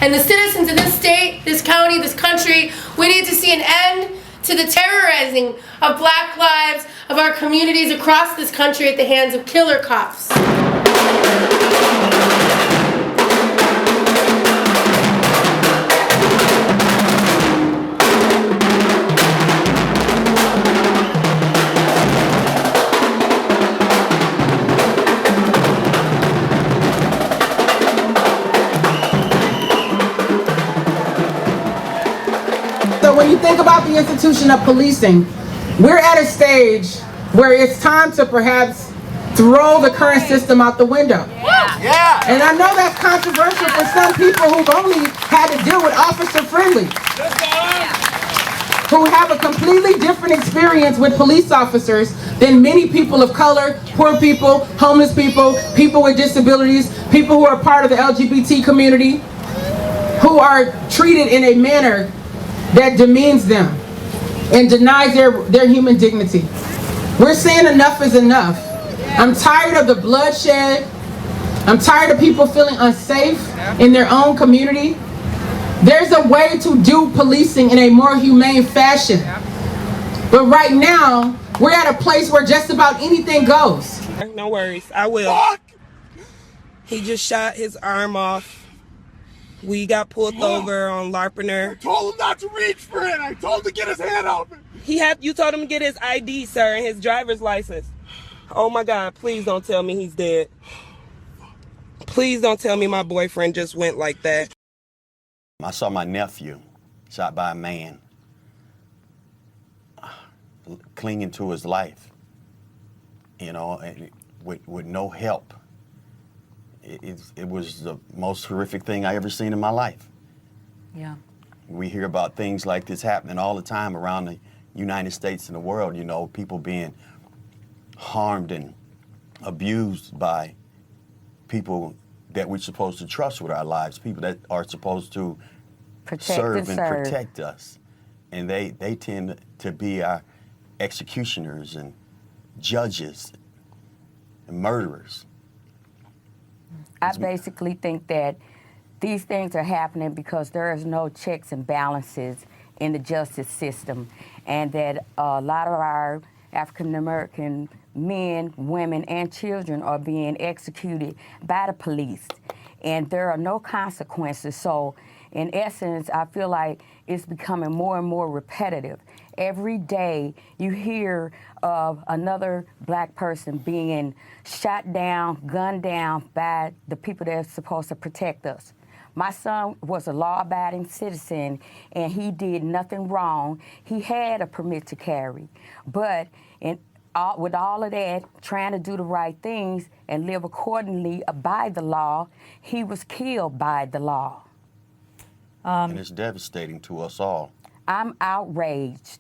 And the citizens of this state, this county, this country, we need to see an end to the terrorizing of black lives, of our communities across this country at the hands of killer cops. So when you think about the institution of policing, we're at a stage where it's time to perhaps throw the current system out the window. Yeah. And I know that's controversial for some people who've only had to deal with officer friendly, who have a completely different experience with police officers than many people of color, poor people, homeless people, people with disabilities, people who are part of the LGBT community, who are treated in a manner that demeans them and denies their human dignity. We're saying enough is enough. I'm tired of the bloodshed. I'm tired of people feeling unsafe in their own community. There's a way to do policing in a more humane fashion. But right now, we're at a place where just about anything goes. No worries, I will. Fuck! He just shot his arm off. We got pulled over on Larpener. I told him not to reach for it. I told him to get his hand out. You told him to get his ID, sir, and his driver's license. Oh my God, please don't tell me he's dead. Please don't tell me my boyfriend just went like that. I saw my nephew shot by a man clinging to his life, you know, with no help. It was the most horrific thing I ever seen in my life. Yeah. We hear about things like this happening all the time around the United States and the world, you know, people being harmed and abused by people that we're supposed to trust with our lives, people that are supposed to serve and protect us. And they tend to be our executioners and judges and murderers. I basically think that these things are happening because there is no checks and balances in the justice system, and that a lot of our African-American men, women, and children are being executed by the police, and there are no consequences. So in essence, I feel like it's becoming more and more repetitive. Every day you hear of another black person being shot down, gunned down by the people that are supposed to protect us. My son was a law-abiding citizen, and he did nothing wrong. He had a permit to carry, but with all of that, trying to do the right things and live accordingly by the law, he was killed by the law. And it's devastating to us all. I'm outraged.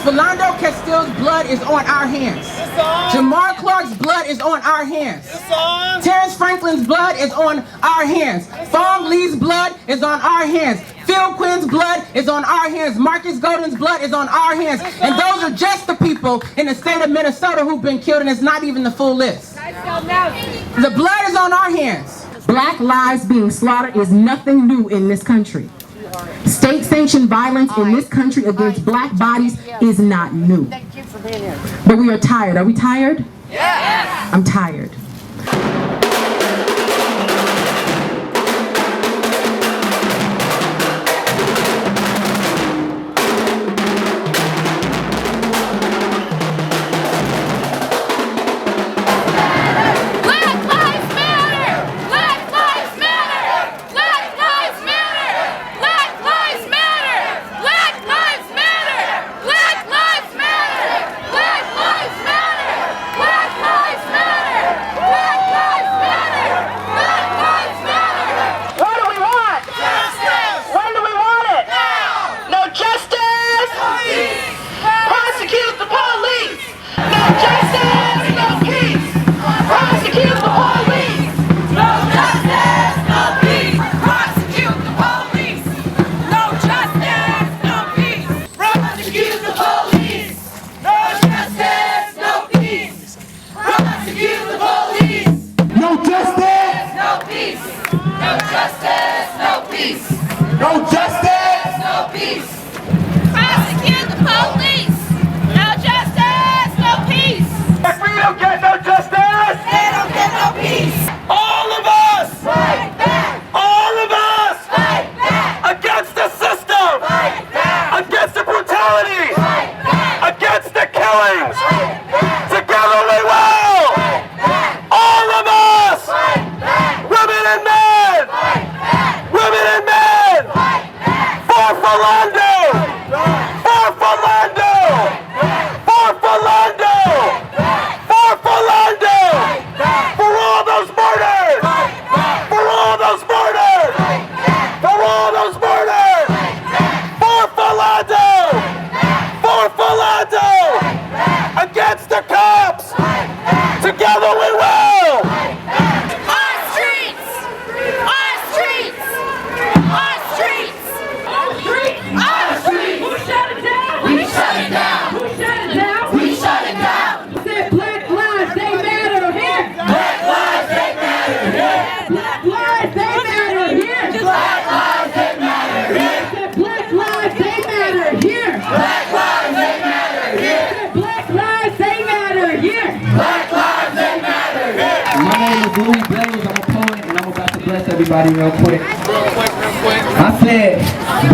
Philando Castile's blood is on our hands. Jamar Clark's blood is on our hands. Terrence Franklin's blood is on our hands. Fong Lee's blood is on our hands. Phil Quinn's blood is on our hands. Marcus Golden's blood is on our hands. And those are just the people in the state of Minnesota who've been killed, and it's not even the full list. The blood is on our hands. Black lives being slaughtered is nothing new in this country. State-sanctioned violence in this country against black bodies is not new. But we are tired. Are we tired? Yes. I'm tired. peace. Prosecute the police. No justice, no peace. If we don't get no justice, They don't get no peace. all of us, Fight back. all of us, Fight back. against the system, Fight back. against the brutality, Fight back. against the killings. Fight back. Together we will. Fight back. All of us, Fight back. women and men, Fight back. women and men, Fight back. for Philando, for Philando, for Philando, for Philando, for all those murders, for all those murders, for all those murders, for Philando, against the cops. Together we will. Our streets! Our streets! Our streets! Our streets! Our streets! Who shut it down? We shut it down! Who shut it down? We shut it down! Said Black lives, they matter here. Black lives, they matter here! Black lives, they matter here. Black lives, they matter here! Said Black lives, they matter here. Black lives, they matter here! Said Black lives, they matter here. Black lives, they matter here! My name is Louis Blaze. I'm a poet, and I'm about to bless everybody real quick. I said,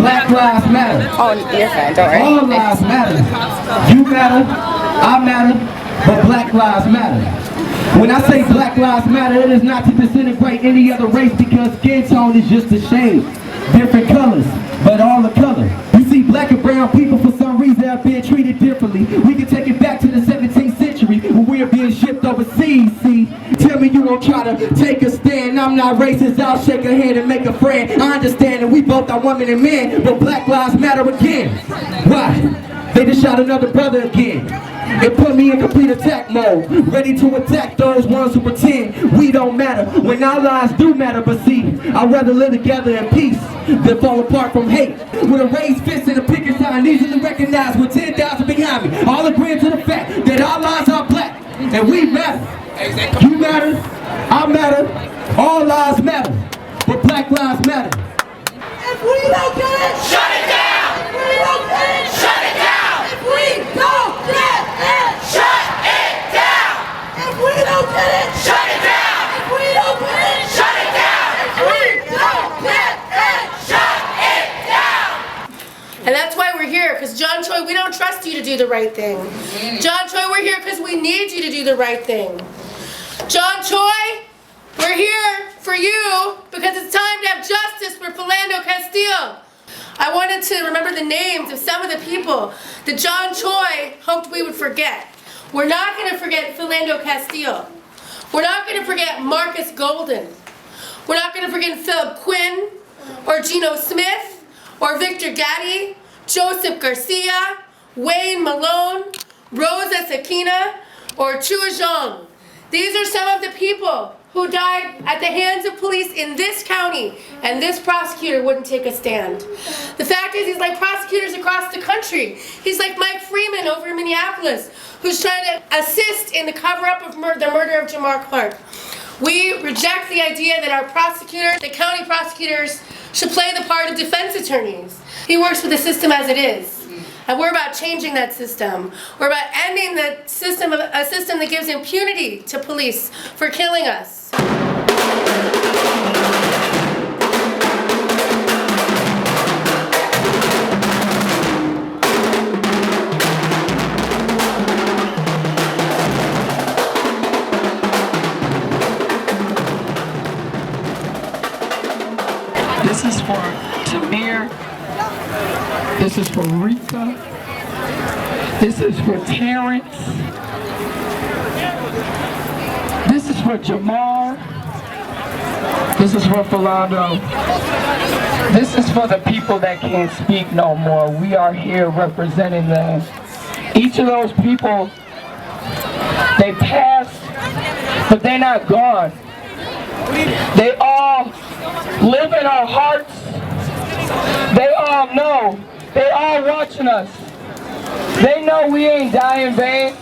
Black Lives Matter. Oh, yes, I don't. All lives matter. You matter, I matter, but Black Lives Matter. When I say Black Lives Matter, it is not to disintegrate any other race because skin tone is just a shade. Different colors, but all the color. You see, black and brown people for some reason have been treated differently. We can take it back to the 17th century when we were being shipped overseas. See, tell me you won't try to take a stand. I'm not racist, I'll shake a hand and make a friend. I understand that we both are women and men, but Black Lives Matter again. Why? They just shot another brother again. It put me in complete attack mode, ready to attack those ones who pretend we don't matter, when our lives do matter. But see, I'd rather live together in peace than fall apart from hate. With a raised fist and a picket sign, easily recognized with 10,000 behind me, all agreeing to the fact that our lives are black, and we matter. You matter, I matter, all lives matter, but Black Lives Matter. If we don't get it, shut it down! If we don't get it, shut it down! If we don't get it, shut it down! If we don't get it, shut it down! If we don't get it, shut it down! If we don't get it, shut it down! And that's why we're here, because John Choi, we don't trust you to do the right thing. John Choi, we're here because we need you to do the right thing. John Choi, we're here for you because it's time to have justice for Philando Castile. I wanted to remember the names of some of the people that John Choi hoped we would forget. We're not going to forget Philando Castile. We're not going to forget Marcus Golden. We're not going to forget Philip Quinn, or Geno Smith, or Victor Gatti, Joseph Garcia, Wayne Malone, Rosa Sakina, or Chua Zhang. These are some of the people who died at the hands of police in this county, and this prosecutor wouldn't take a stand. The fact is, he's like prosecutors across the country. He's like Mike Freeman over in Minneapolis, who's trying to assist in the cover-up of the murder of Jamar Clark. We reject the idea that our prosecutors, the county prosecutors, should play the part of defense attorneys. He works with the system as it is. And we're about changing that system. We're about ending the system, a system that gives impunity to police for killing us. This is for Tamir. This is for Rita. This is for Terrence. This is for Jamar. This is for Philando. This is for the people that can't speak no more. We are here representing them. Each of those people, they passed, but they're not gone. They all live in our hearts. They all know. They all watching us. They know we ain't dying in vain.